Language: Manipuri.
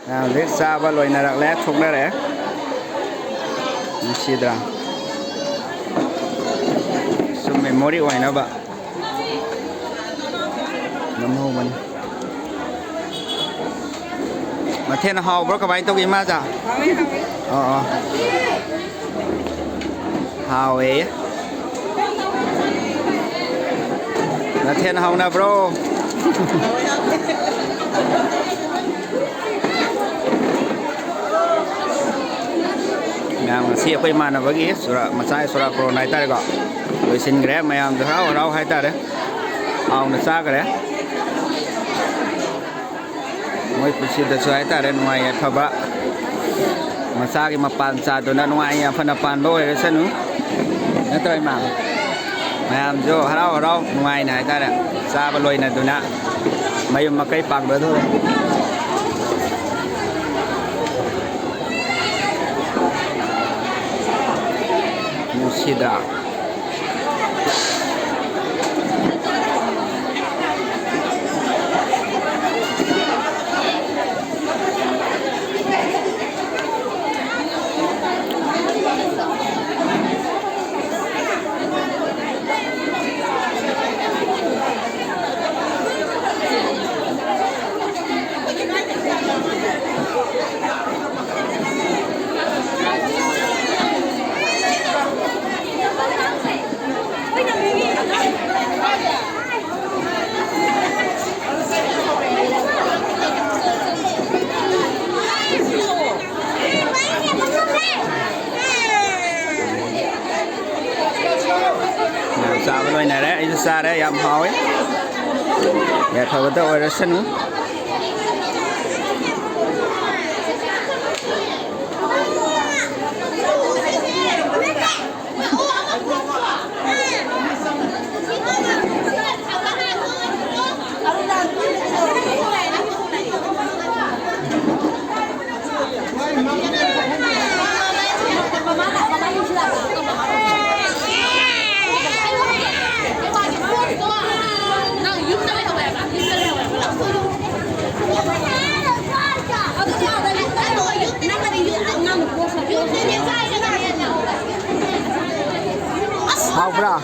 เล็กซาบะลอยนารักแร้ทุกนั่นแหละนี่ดราสมัยมอริโอไอนะบะน้ำหูมันมาเทนฮาวบล็อกกับไปตัวกี่มาจ้ะอ๋อฮาวเอ๋มาเทนฮาวนะ bro yang siapa yang mana bagi surat masai surat corona itu ada kok, luisin kere, mayam tu rau hai tu ada, awak nak sah kere, moi pusi tu suai tu ada nuai ya thaba, masai ki mapan sah tu na nuai ya pernah pan bawa dari sana, nanti mana, mayam jo rau nuai na itu ada, sah baloi na tu na, mayum makai pak tu. Musida. Sao bên này đấy, ít xa đấy, dám hỏi. Dạ thôi tôi ở đây xin. Hao bra.